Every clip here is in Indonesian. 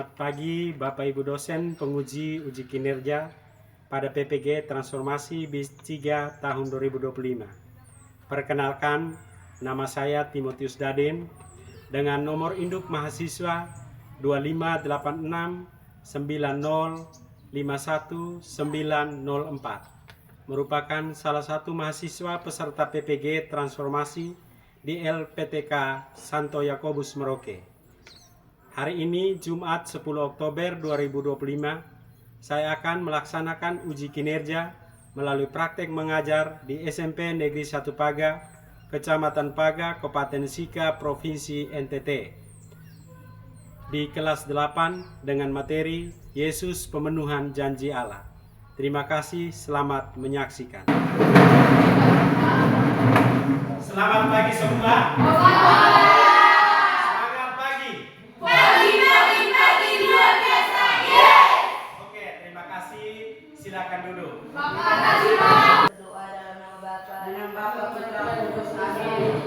Selamat pagi Bapak Ibu dosen penguji uji kinerja pada PPG Transformasi BIS 3 tahun 2025. Perkenalkan, nama saya Timotius Daden dengan nomor induk mahasiswa 258690519904, merupakan salah satu mahasiswa peserta PPG Transformasi di LPTK Santo Yakobus Merauke. Hari ini Jumat 10 Oktober 2025, saya akan melaksanakan uji kinerja melalui praktek mengajar di SMP Negeri 1 Paga, Kecamatan Paga, Kabupaten Sika, Provinsi NTT. Di kelas 8 dengan materi Yesus Pemenuhan Janji Allah. Terima kasih, selamat menyaksikan. Selamat pagi semua. Silakan duduk. Berdoa dalam nama Bapa, dengan Bapa, Putra, dan Roh Kudus. Amin.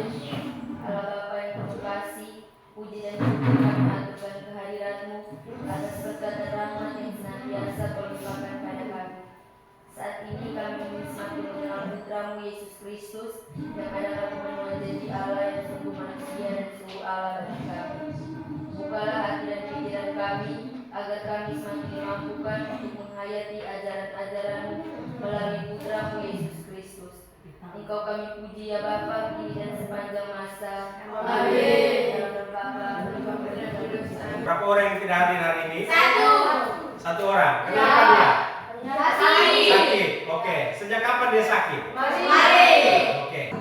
Allah Bapa yang penuh kasih, puji dan syukur kami aturkan kehadirat-Mu atas berkat dan rahmat yang senantiasa Kau limpahkan pada kami. Saat ini kami ingin semakin mengenal Putra-Mu Yesus Kristus yang adalah pemenuhan janji Allah yang sungguh manusia dan sungguh Allah bagi kami. Bukalah hati dan pikiran kami agar kami semakin dimampukan untuk menghayati ajaran-ajaran-Mu melalui Putra-Mu Yesus Kristus. Engkau kami puji ya Bapa, kini dan sepanjang masa. Amin. Berapa orang yang tidak hadir hari ini? Satu orang. Ya. Kenapa dia? Sakit. Sakit. Oke. Sejak kapan dia sakit? Mari. Oke.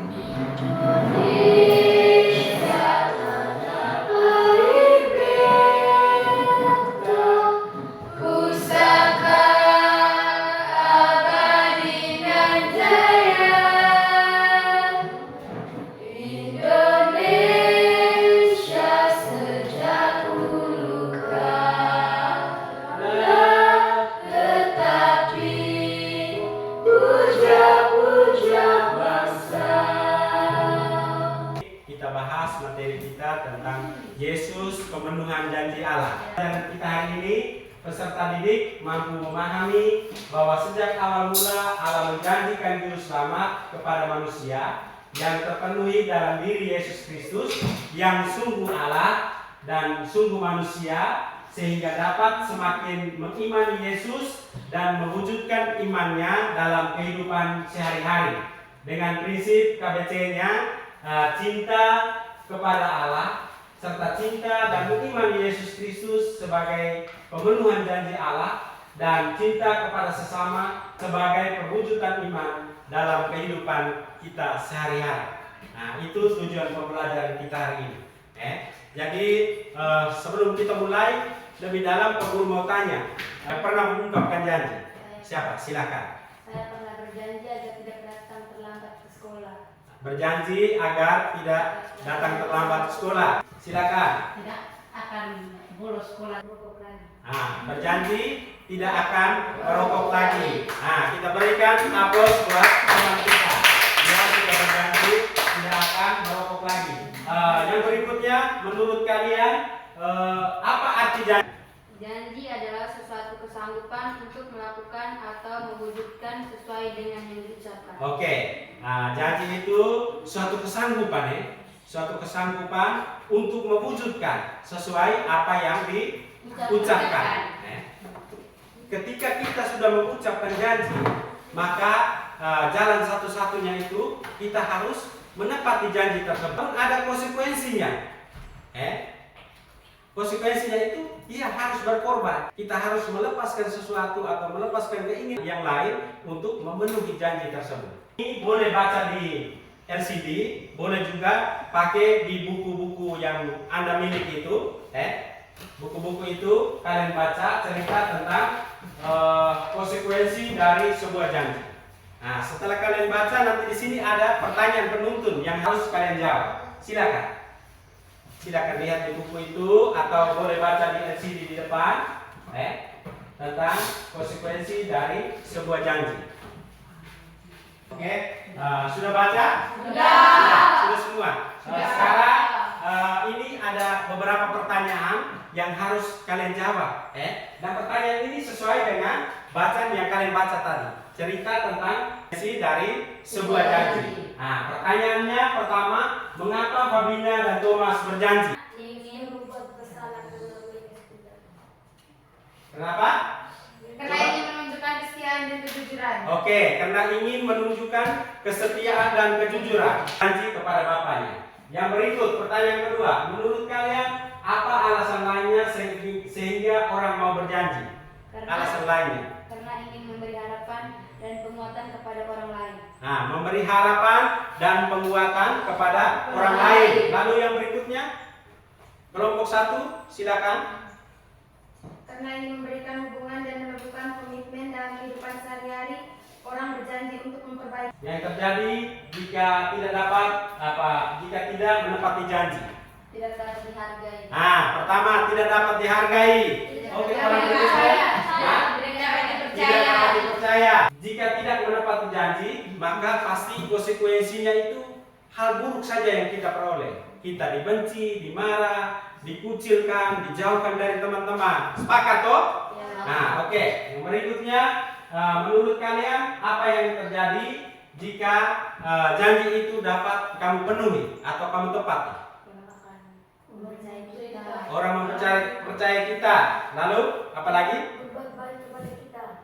Kita bahas materi kita tentang Yesus Pemenuhan Janji Allah. Dan kita hari ini peserta didik mampu memahami bahwa sejak awal mula Allah menjanjikan juru selamat kepada manusia yang terpenuhi dalam diri Yesus Kristus yang sungguh Allah dan sungguh manusia, sehingga dapat semakin mengimani Yesus dan mewujudkan imannya dalam kehidupan sehari-hari dengan prinsip KBC-nya cinta kepada Allah serta cinta dan mengimani Yesus Kristus sebagai pemenuhan janji Allah dan cinta kepada sesama sebagai perwujudan iman dalam kehidupan kita sehari-hari. Nah, itu tujuan pembelajaran kita hari ini. Jadi sebelum kita mulai lebih dalam, Pak Guru mau tanya, pernah mengungkapkan janji? Siapa? Silakan. Saya pernah berjanji agar tidak datang terlambat ke sekolah. Berjanji agar tidak datang terlambat ke sekolah. Silakan. Tidak akan bolos sekolah. Berjanji tidak akan merokok lagi. Kita berikan aplaus buat teman kita. Dia sudah berjanji tidak akan merokok lagi. Yang berikutnya, menurut kalian apa arti janji? Janji adalah sesuatu kesanggupan untuk melakukan atau mewujudkan sesuai dengan yang diucapkan. Oke. Janji itu suatu kesanggupan, suatu kesanggupan untuk mewujudkan sesuai apa yang diucapkan. Ketika kita sudah mengucapkan janji, maka jalan satu-satunya itu kita harus menepati janji tersebut. Ada konsekuensinya. Konsekuensinya itu harus berkorban. Kita harus melepaskan sesuatu atau melepaskan keinginan yang lain untuk memenuhi janji tersebut. Ini boleh baca di LCD, boleh juga pakai di buku-buku yang Anda miliki itu. Buku-buku itu kalian baca cerita tentang konsekuensi dari sebuah janji. Nah, setelah kalian baca, nanti di sini ada pertanyaan penuntun yang harus kalian jawab. Silakan. Silakan lihat di buku itu atau boleh baca di LCD di depan tentang konsekuensi dari sebuah janji. Oke, sudah baca? Sudah semua. Sekarang ini ada beberapa pertanyaan yang harus kalian jawab. Dan pertanyaan ini sesuai dengan bacaan yang kalian baca tadi. Cerita tentang dari sebuah janji. Nah, pertanyaannya pertama, mengapa Fabina dan Thomas berjanji? Ingin membuat kesalahan lebih. Kenapa? Karena ingin menunjukkan kesetiaan dan kejujuran. Oke, karena ingin menunjukkan kesetiaan dan kejujuran. Janji kepada bapaknya. Yang berikut, pertanyaan kedua, menurut kalian apa alasan lainnya sehingga orang mau berjanji? Alasan lainnya? Karena ingin memberi harapan dan penguatan kepada orang lain. Nah, memberi harapan dan penguatan kepada orang lain. Lalu yang berikutnya, kelompok 1, silakan. Karena ingin memberikan hubungan dan meneguhkan komitmen dalam kehidupan sehari-hari, orang berjanji untuk memperbaiki. Yang terjadi jika tidak menepati janji. Tidak dapat dihargai. Nah, pertama tidak dapat dihargai. Oke, orang berikutnya. Tidak dapat dipercaya. Jika tidak menepati janji, maka pasti konsekuensinya itu hal buruk saja yang kita peroleh. Kita dibenci, dimarah, dikucilkan, dijauhkan dari teman-teman. Sepakat toh? Nah, oke. Yang berikutnya, menurut kalian apa yang terjadi jika janji itu dapat kamu penuhi atau kamu tepati? Orang mempercayai kita. Lalu apa lagi?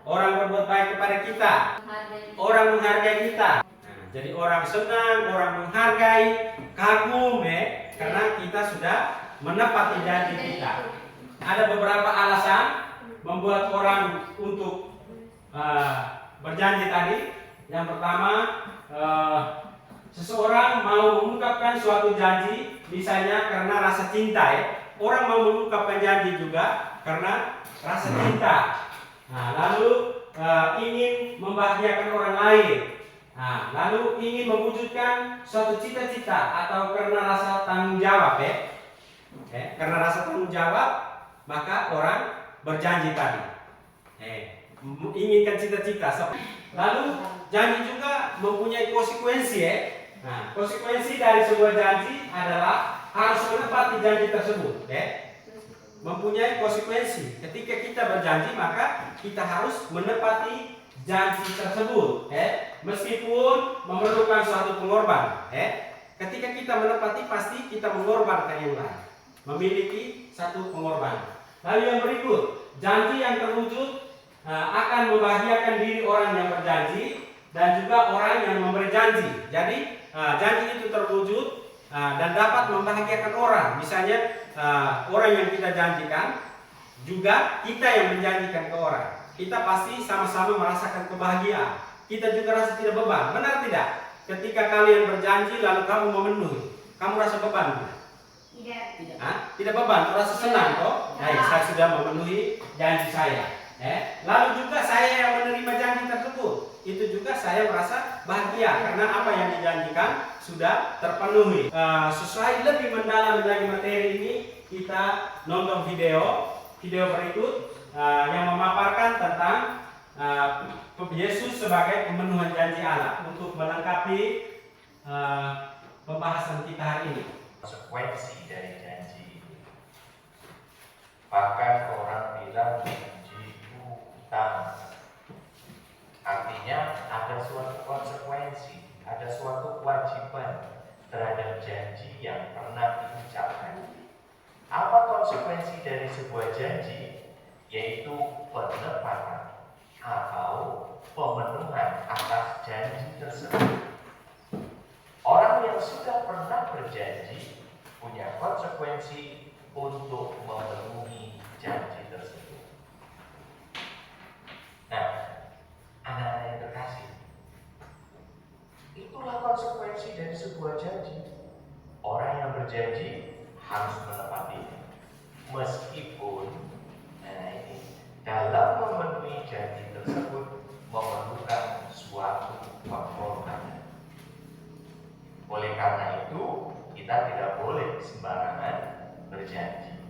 Orang berbuat baik kepada kita. Orang menghargai kita. Nah, jadi orang senang, orang menghargai, kagum karena kita sudah menepati janji kita. Ada beberapa alasan membuat orang untuk berjanji tadi. Yang pertama, seseorang mau mengungkapkan suatu janji, misalnya karena rasa cinta. Orang mau mengungkapkan janji juga karena rasa cinta. Nah, lalu ingin membahagiakan orang lain. Nah, lalu ingin mewujudkan suatu cita-cita atau karena rasa tanggung jawab karena rasa tanggung jawab, maka orang berjanji tadi. Inginkan cita-cita. Lalu janji juga mempunyai konsekuensi. Nah, konsekuensi dari sebuah janji adalah harus menepati janji tersebut. Mempunyai konsekuensi. Ketika kita berjanji, maka kita harus menepati janji tersebut. Meskipun memerlukan suatu pengorbanan. Ketika kita menepati, pasti kita mengorbankan yang lain. Memiliki satu pengorbanan. Lalu yang berikut, janji yang terwujud akan membahagiakan diri orang yang berjanji dan juga orang yang memberi janji. Jadi janji itu terwujud dan dapat membahagiakan orang. Misalnya orang yang kita janjikan juga kita yang menjanjikan ke orang. Kita pasti sama-sama merasakan kebahagiaan. Kita juga rasa tidak beban. Benar tidak? Ketika kalian berjanji lalu kamu memenuhi, kamu rasa beban? Tidak. Tidak beban, rasa senang toh? Saya sudah memenuhi janji saya. Lalu juga saya yang menerima janji tersebut, itu juga saya merasa bahagia karena apa yang dijanjikan sudah terpenuhi. Sesuai lebih mendalam lagi materi ini, kita nonton video berikut yang memaparkan tentang Yesus sebagai pemenuhan janji Allah untuk melengkapi pembahasan kita hari ini. Konsekuensi dari janji itu. Bahkan orang bilang janji itu utang. Artinya ada suatu konsekuensi, ada suatu kewajiban terhadap janji yang pernah diucapkan. Apa konsekuensi dari sebuah janji? Yaitu penepatan atau pemenuhan atas janji tersebut. Orang yang sudah pernah berjanji punya konsekuensi untuk memenuhi janji tersebut. Nah, anak-anak yang terkasih, itulah konsekuensi dari sebuah janji. Orang yang berjanji harus menepatinya. Meskipun dalam memenuhi janji tersebut memerlukan suatu pengorbanan. Oleh karena itu, kita tidak boleh sembarangan berjanji.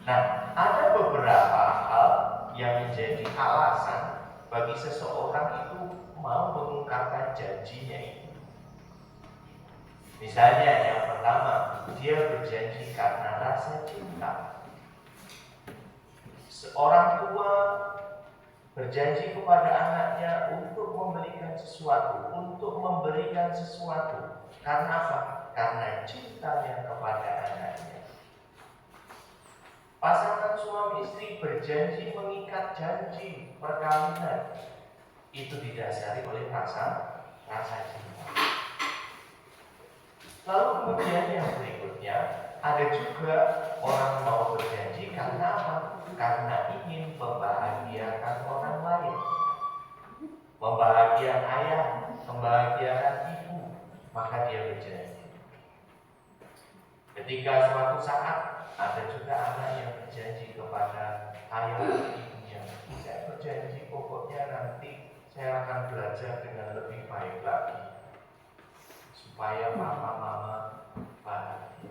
Nah, ada beberapa hal yang menjadi alasan bagi seseorang itu mau mengungkapkan janjinya itu. Misalnya yang pertama, dia berjanji karena rasa cinta. Seorang tua berjanji kepada anaknya untuk memberikan sesuatu. Karena apa? Karena cintanya kepada anaknya. Pasangan suami istri berjanji mengikat janji perkawinan. Itu didasari oleh rasa cinta. Lalu kemudian yang berikutnya, ada juga orang mau berjanji karena apa? Karena ingin membahagiakan orang lain. Membahagiakan ayah, membahagiakan ibu, maka dia berjanji. Ketika suatu saat ada juga anak yang berjanji kepada ayah dan ibunya, saya berjanji pokoknya nanti saya akan belajar dengan lebih baik lagi supaya papa mama bahagia.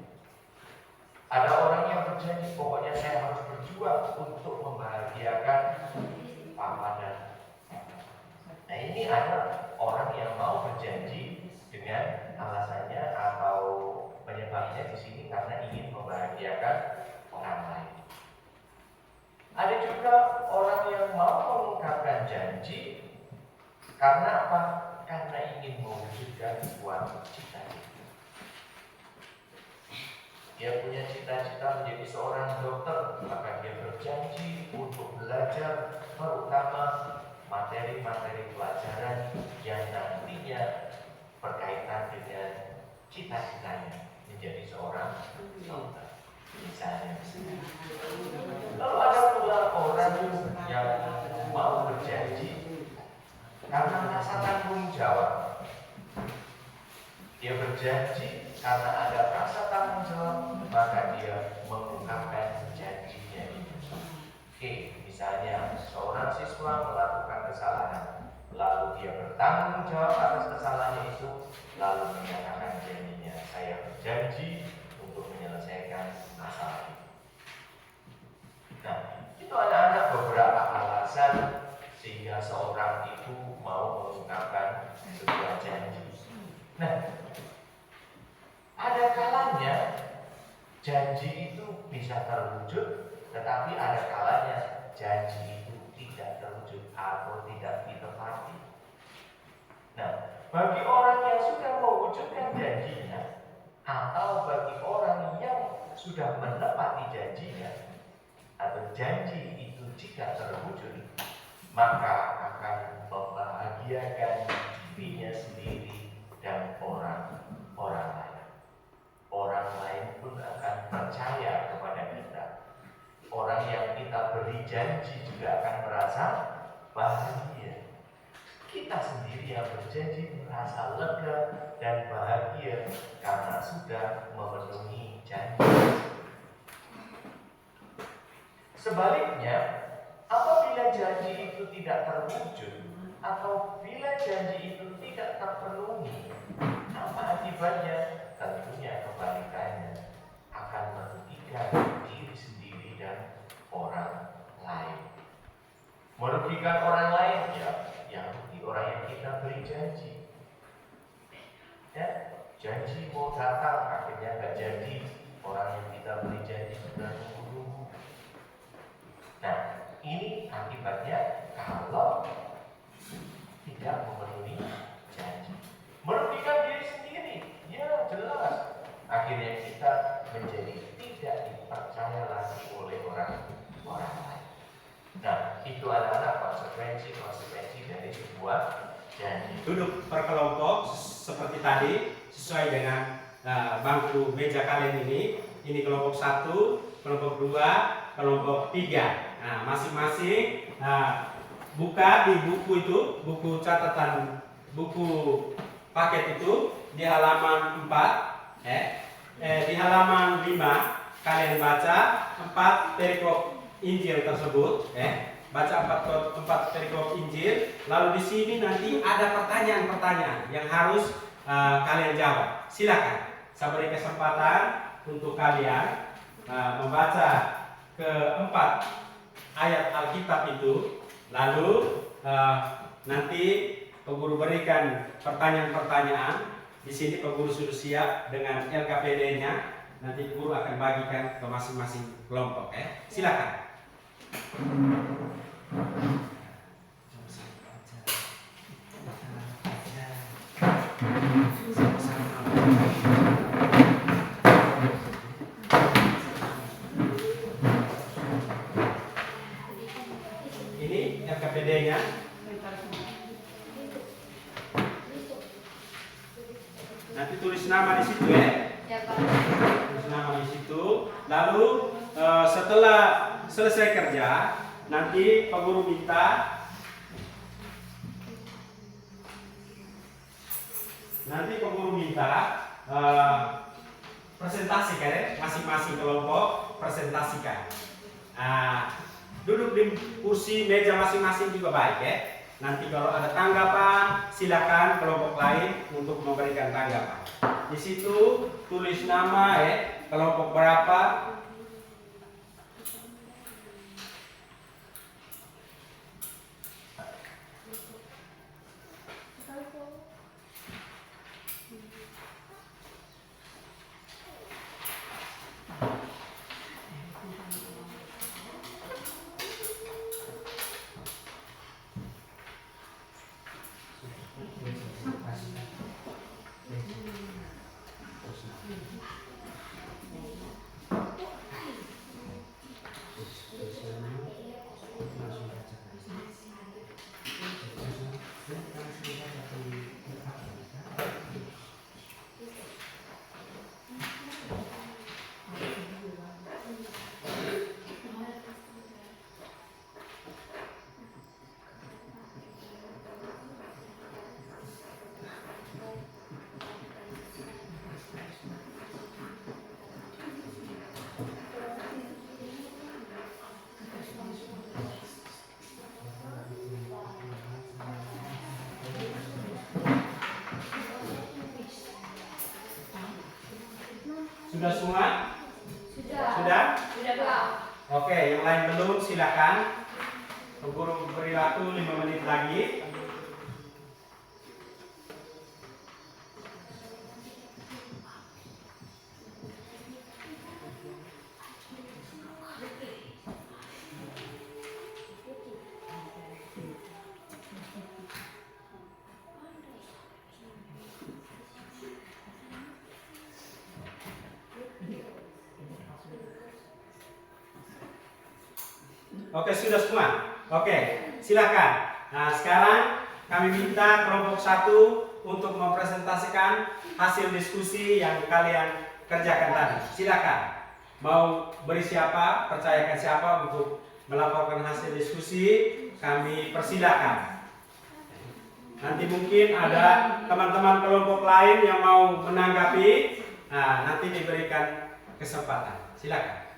Ada orang yang berjanji pokoknya saya harus berjuang untuk membahagiakan papa dan mama. Nah, ini ada orang yang mau berjanji dengan alasannya atau penyebabnya di sini karena ingin membahagiakan orang lain. Ada juga orang yang mau mengungkapkan janji karena apa? Karena ingin mewujudkan sebuah cita-cita. Dia punya cita-cita menjadi seorang dokter, maka dia berjanji untuk belajar terutama materi-materi pelajaran yang nantinya berkaitan dengan cita-citanya menjadi seorang dokter. Misalnya. Lalu ada pula orang yang mau berjanji karena rasa tanggung jawab. Dia berjanji karena ada rasa tanggung jawab, maka dia mengungkapkan janjinya itu. Oke, misalnya seorang siswa melakukan kesalahan, lalu dia bertanggung jawab atas kesalahannya itu, lalu menyatakan janjinya, saya berjanji untuk menyelesaikan masalah itu. Nah, itu ada beberapa alasan sehingga seorang itu mau mengungkapkan sebuah janji. Nah, ada kalanya janji itu bisa terwujud, tetapi ada kalanya janji itu tidak terwujud atau tidak ditepati. Nah, bagi orang yang sudah mewujudkan janjinya atau bagi orang yang sudah menepati janjinya atau janji itu jika terwujud, maka akan membahagiakan dirinya sendiri dan orang lain. Orang lain pun akan percaya kepada kita. Orang yang kita beri janji juga akan merasa bahagia. Kita sendiri yang berjanji merasa lega dan bahagia karena sudah memenuhi janji. Sebaliknya, apabila janji itu tidak terwujud atau bila janji itu tidak terpenuhi, apa akibatnya? Tentunya kebalikannya akan merugikan diri sendiri dan orang lain. Merugikan orang lain, yang rugi orang yang kita beri janji. Ya, janji mau datang, akhirnya nggak jadi. Orang yang kita beri janji sudah nunggu-nunggu. Nah, ini akibatnya kalau tidak memenuhi janji. Merugikan diri sendiri, ya jelas. Akhirnya kita menjadi tidak dipercaya lagi oleh orang lain. Nah, itu adalah konsekuensi dari sebuah janji. Duduk per kelompok seperti tadi sesuai dengan bangku meja kalian ini. Ini kelompok 1, kelompok 2, kelompok 3. Nah, masing-masing buka di buku itu, buku catatan, buku paket itu di halaman 4, di halaman 5 kalian baca 4 perikop Injil tersebut, baca 4 perikop Injil. Lalu di sini nanti ada pertanyaan-pertanyaan yang harus kalian jawab. Silakan, saya beri kesempatan untuk kalian membaca ke-4 ayat Alkitab itu. Lalu nanti Guru berikan pertanyaan-pertanyaan. Di sini peguru sudah siap dengan LKPD-nya. Nanti guru akan bagikan ke masing-masing kelompok ya. Silakan. Ini LKPD-nya. Nanti tulis nama di situ ya. Tulis nama di situ. Lalu setelah selesai kerja, nanti peguru minta presentasikan ya, masing-masing kelompok presentasikan. Duduk di kursi meja masing-masing juga baik ya. Nanti kalau ada tanggapan, silakan kelompok lain untuk memberikan tanggapan. Di situ tulis nama ya, kelompok berapa. Sudah semua? Sudah? Sudah, Pak. Oke, yang lain belum silakan. Guru beri waktu 5 menit lagi. Oke, sudah semua? Oke, silakan. Nah, sekarang kami minta kelompok 1 untuk mempresentasikan hasil diskusi yang kalian kerjakan tadi. Silakan. Mau beri siapa, percayakan siapa untuk melaporkan hasil diskusi, kami persilakan. Nanti mungkin ada teman-teman kelompok lain yang mau menanggapi. Nah, nanti diberikan kesempatan. Silakan.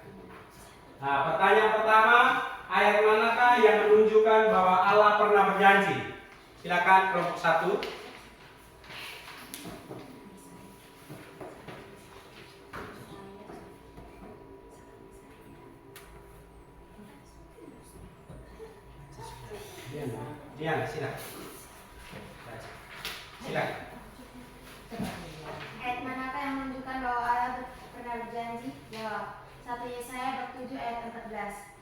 Nah, pertanyaan pertama, ayat manakah yang menunjukkan bahwa Allah pernah berjanji? Silakan kelompok 1. Diana, silakan. Silakan. Ayat manakah yang menunjukkan bahwa Allah pernah berjanji? Jawab. 1 Yesaya bab 7 ayat 14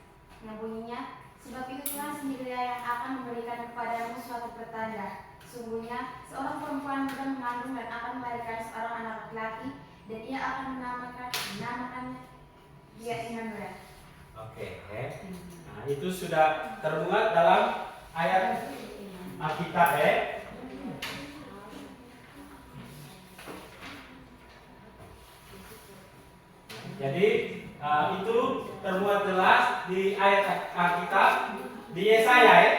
yang bunyinya, sebab itu Tuhan sendiri yang akan memberikan kepadamu suatu pertanda. Sungguhnya seorang perempuan muda mengandung dan akan melahirkan seorang anak laki-laki, dan ia akan menamakannya dia Immanuel. Oke. Nah, itu sudah termuat dalam ayat Alkitab ya. Jadi itu termuat jelas di ayat Alkitab di Yesaya ya.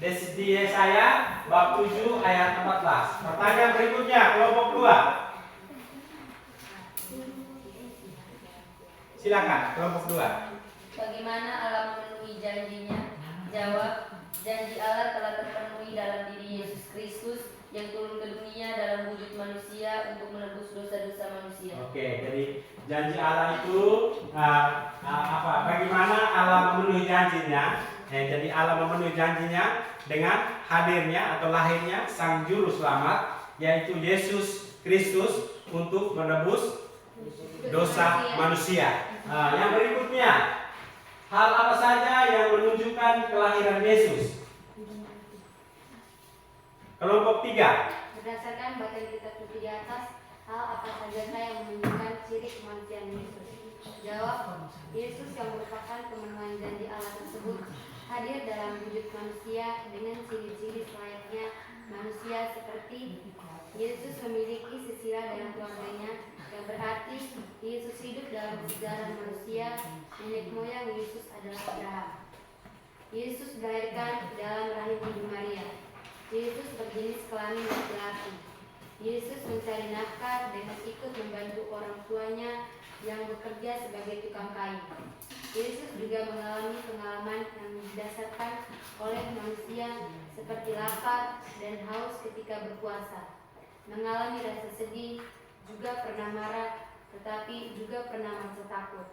Di Yesaya bab 7 ayat 14. Pertanyaan berikutnya kelompok 2. Silakan kelompok 2. Bagaimana Allah memenuhi janjinya? Jawab, janji Allah telah terpenuhi dalam diri Yesus Kristus yang turun ke dunia dalam wujud manusia untuk menebus dosa-dosa manusia. Oke, jadi janji Allah itu bagaimana Allah memenuhi janjinya? Jadi Allah memenuhi janjinya dengan hadirnya atau lahirnya Sang Juru Selamat, yaitu Yesus Kristus untuk menebus dosa manusia. Nah, yang berikutnya, hal apa saja yang menunjukkan kelahiran Yesus? Kelompok 3. Berdasarkan bacaan kitab suci di atas, hal apa saja yang menunjukkan ciri kemanusiaan Yesus? Jawab, Yesus yang merupakan pemenuhan janji Allah tersebut hadir dalam wujud manusia dengan ciri-ciri selayaknya manusia, seperti Yesus memiliki sesila dalam keluarganya, yang berarti Yesus hidup dalam sejarah manusia. Nenek moyang Yesus adalah Abraham. Yesus dilahirkan dalam rahim Ibu Maria. Yesus berjenis kelamin laki-laki. Yesus mencari nafkah dengan ikut membantu orang tuanya yang bekerja sebagai tukang kayu. Yesus juga mengalami pengalaman yang didasarkan oleh manusia seperti lapar dan haus ketika berpuasa, mengalami rasa sedih, juga pernah marah, tetapi juga pernah merasa takut,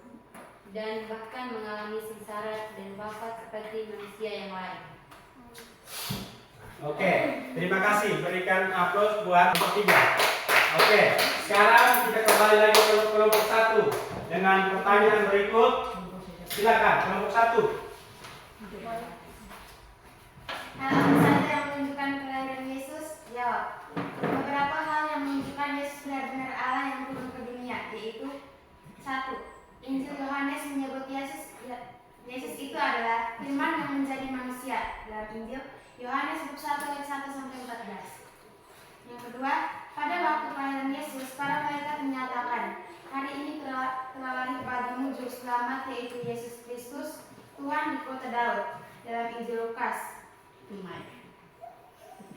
dan bahkan mengalami sengsara dan wafat seperti manusia yang lain. Oke, terima kasih. Berikan aplaus buat kelompok 3. Oke, sekarang kita kembali lagi ke kelompok 1 dengan pertanyaan berikut. Silakan, kelompok 1. Hal apa saja yang menunjukkan kelahiran Yesus? Jawab. Beberapa hal yang menunjukkan Yesus benar-benar Allah yang turun ke dunia, yaitu 1. Injil Yohanes menyebut Yesus itu adalah firman yang menjadi manusia dalam Injil Yohanes bab 1 ayat 1 sampai 14. Yang kedua, pada waktu kelahiran Yesus, para malaikat menyatakan, hari ini telah lahir bagimu juru selamat, yaitu Yesus Kristus, Tuhan di kota Daud, dalam Injil Lukas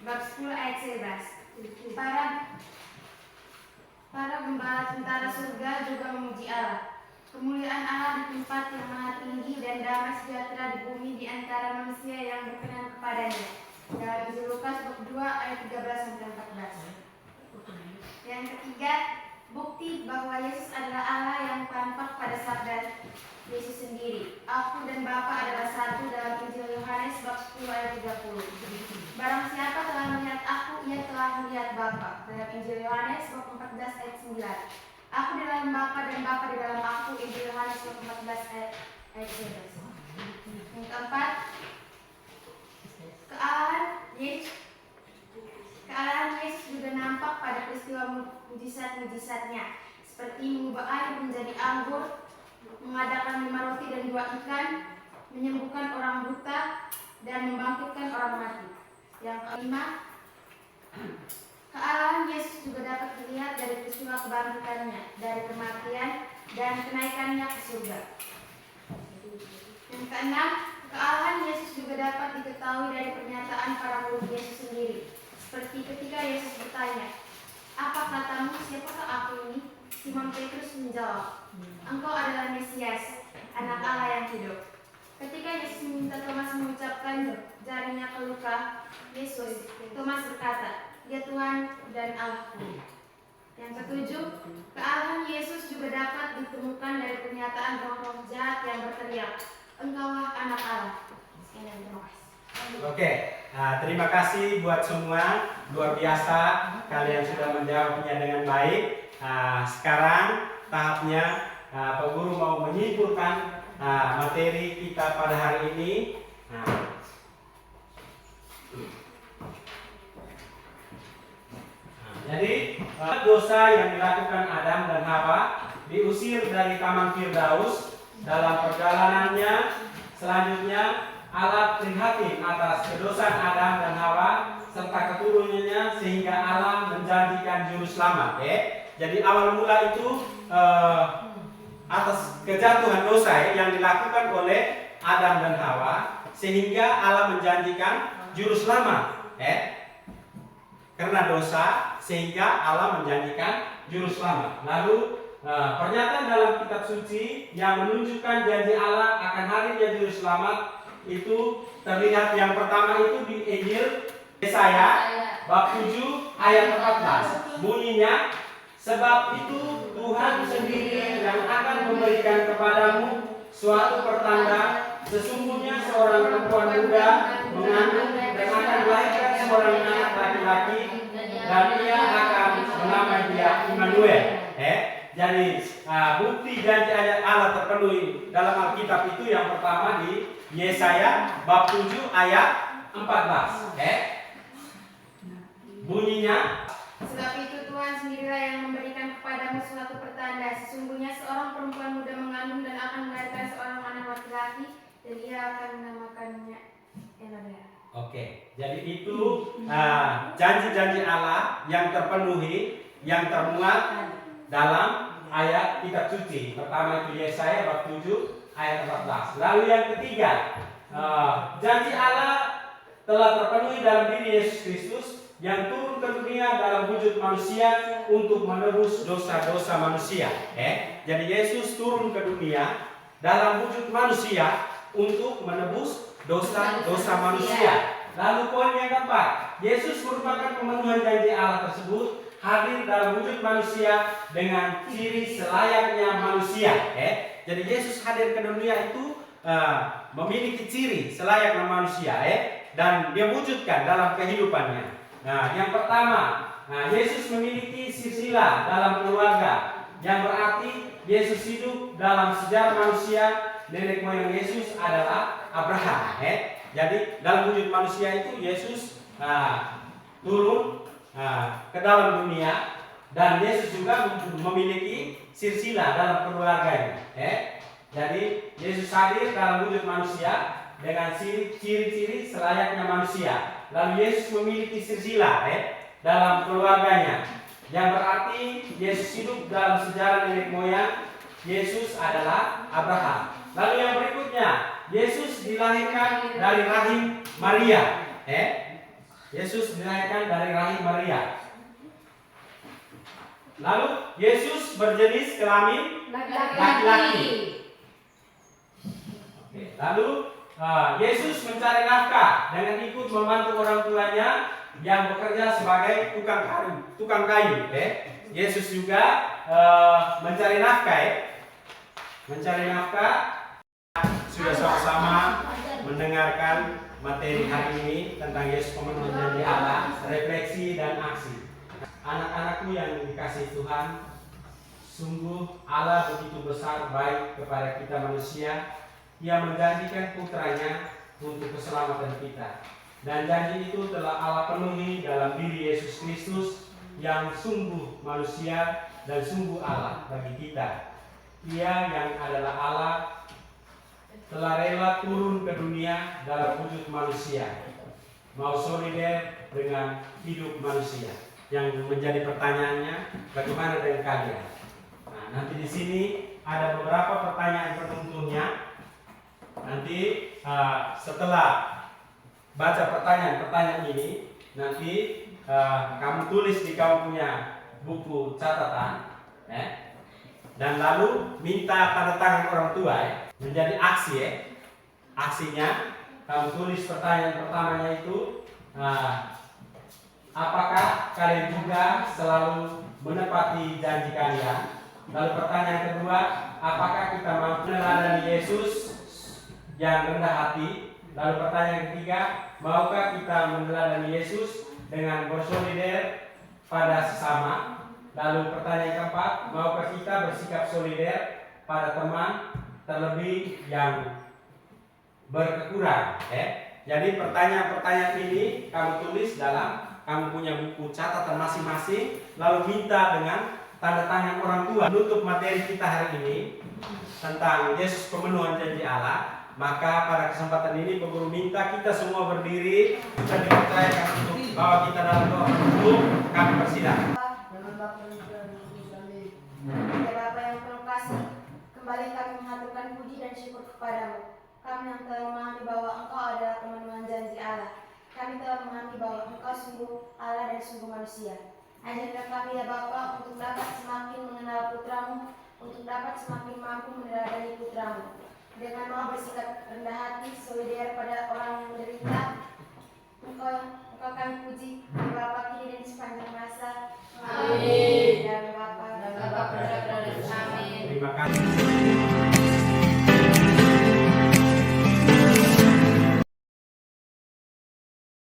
bab 10 ayat 11. Para gembala tentara surga juga memuji Allah. Kemuliaan Allah di tempat yang maha tinggi dan damai sejahtera di bumi di antara manusia yang berkenan kepadanya. Dalam Injil Lukas bab 2 ayat 13 sampai 14. Yang ketiga, bukti bahwa Yesus adalah Allah yang tampak pada sabda Yesus sendiri. Aku dan Bapa adalah satu, dalam Injil Yohanes bab 10 ayat 30. Barang siapa telah melihat aku, ia telah melihat Bapa. Dalam Injil Yohanes bab 14 ayat 9. Aku di dalam Bapa dan Bapa di dalam aku. Injil Yohanes bab 14 ayat 11. Yang keempat, kealahan Yesus juga nampak pada peristiwa mujizat-mujizatnya, seperti mengubah air menjadi anggur, mengadakan 5 roti dan 2 ikan, menyembuhkan orang buta, dan membangkitkan orang mati. Yang kelima, kealahan Yesus juga dapat dilihat dari peristiwa kebangkitannya dari kematian dan kenaikannya ke surga. Yang keenam, kealahan Yesus juga dapat diketahui dari pernyataan para murid Yesus sendiri, seperti ketika Yesus bertanya, "Apa katamu, siapakah aku ini?" Simon Petrus menjawab, "Engkau adalah Mesias, Anak Allah yang hidup." Ketika Yesus meminta Thomas mengucapkan jarinya ke luka Yesus, Thomas berkata, "Ya Tuhan dan Allahku." Yang ketujuh, kealahan Yesus juga dapat ditemukan dari pernyataan roh-roh jahat yang berteriak, "Engkaulah Anak Allah." Oke, terima kasih buat semua. Luar biasa, kalian sudah menjawabnya dengan baik. Sekarang tahapnya Pak Guru mau menyimpulkan materi kita pada hari ini. Jadi dosa yang dilakukan Adam dan Hawa diusir dari taman Firdaus. Dalam perjalanannya selanjutnya Allah prihatin atas kedosaan Adam dan Hawa serta keturunannya, sehingga Allah menjanjikan juru selamat. Jadi awal mula itu atas kejatuhan dosa yang dilakukan oleh Adam dan Hawa, sehingga Allah menjanjikan juru selamat. Karena dosa sehingga Allah menjanjikan juru selamat. Lalu pernyataan dalam kitab suci yang menunjukkan janji Allah akan hadirnya juru selamat itu terlihat yang pertama itu di Injil Yesaya bab 7 ayat 14. Bunyinya, "Sebab itu Tuhan sendiri yang akan memberikan kepadamu suatu pertanda, sesungguhnya seorang perempuan muda mengandung dan akan melahirkan seorang anak laki-laki, dan ia akan menamai Immanuel. Jadi bukti janji Allah terpenuhi dalam Alkitab itu yang pertama di Yesaya bab 7 ayat 14. Bunyinya, Sebab itu Tuhan sendirilah yang memberikan kepadamu suatu pertanda. Sesungguhnya seorang perempuan muda mengandung dan akan melahirkan seorang anak laki-laki, dan ia akan menamakannya Emmanuel. oke. Jadi itu janji-janji Allah yang terpenuhi, yang termuat dalam ayat kitab suci. Pertama itu Yesaya bab 7 ayat 14. Lalu yang ketiga, janji Allah telah terpenuhi dalam diri Yesus Kristus yang turun ke dunia dalam wujud manusia untuk menebus dosa-dosa manusia. Jadi Yesus turun ke dunia dalam wujud manusia untuk menebus dosa-dosa manusia. Lalu poin yang keempat, Yesus merupakan pemenuhan janji Allah tersebut, hadir dalam wujud manusia dengan ciri selayaknya manusia. Jadi Yesus hadir ke dunia itu memiliki ciri selayaknya manusia, dan dia wujudkan dalam kehidupannya. Nah, yang pertama, Yesus memiliki silsilah dalam keluarga, yang berarti Yesus hidup dalam sejarah manusia. Nenek moyang Yesus adalah Abraham. Jadi dalam wujud manusia itu Yesus turun ke dalam dunia, dan Yesus juga memiliki silsilah dalam keluarganya. Jadi Yesus hadir dalam wujud manusia dengan ciri-ciri selayaknya manusia. Lalu Yesus memiliki silsilah dalam keluarganya, yang berarti Yesus hidup dalam sejarah nenek moyang Yesus adalah Abraham. Lalu yang berikutnya, Yesus dilahirkan dari rahim Maria. Yesus dilahirkan dari rahim Maria. Lalu Yesus berjenis kelamin laki-laki. Lalu Yesus mencari nafkah dengan ikut membantu orang tuanya yang bekerja sebagai tukang kayu. Yesus juga mencari nafkah. Sudah sama-sama mendengarkan materi hari ini tentang Yesus pemenuhan janji Allah, refleksi dan aksi. Anak-anakku yang dikasihi Tuhan, sungguh Allah begitu besar baik kepada kita manusia. Ia menjanjikan putranya untuk keselamatan kita. Dan janji itu telah Allah penuhi dalam diri Yesus Kristus yang sungguh manusia dan sungguh Allah bagi kita. Ia yang adalah Allah telah rela turun ke dunia dalam wujud manusia, mau solider dengan hidup manusia. Yang menjadi pertanyaannya, bagaimana dengan kalian? Nah, nanti di sini ada beberapa pertanyaan penuntunnya. Nanti setelah baca pertanyaan-pertanyaan ini, nanti kamu tulis di kamu punya buku catatan, dan lalu minta tanda tangan orang tua, menjadi aksi. Aksinya kamu tulis pertanyaan pertamanya itu, apakah kalian juga selalu menepati janji kalian? Lalu pertanyaan kedua, apakah kita mampu meneladani Yesus yang rendah hati? Lalu pertanyaan ketiga, maukah kita meneladani Yesus dengan bersolider pada sesama? Lalu pertanyaan keempat, maukah kita bersikap solider pada teman, terlebih yang berkekurangan? Jadi pertanyaan-pertanyaan ini kamu tulis dalam kamu punya buku catatan masing-masing, lalu minta dengan tanda tangan orang tua. Menutup materi kita hari ini tentang Yesus pemenuhan janji Allah. Maka pada kesempatan ini Guru minta kita semua berdiri dan dipercayakan untuk bahwa kita dalam doa penutup. Kami persilakan. Ya Bapa yang penuh kasih, kembali kami mengaturkan puji dan syukur kepadamu. Kami yang telah memahami bahwa Engkau adalah pemenuhan janji Allah. Kami telah memahami bahwa Engkau sungguh Allah dan sungguh manusia. Ajarkan kami ya Bapa untuk dapat semakin mengenal putramu, untuk dapat semakin mampu meneladani putramu. Dengan mau bersikap rendah hati, solider pada orang yang menderita,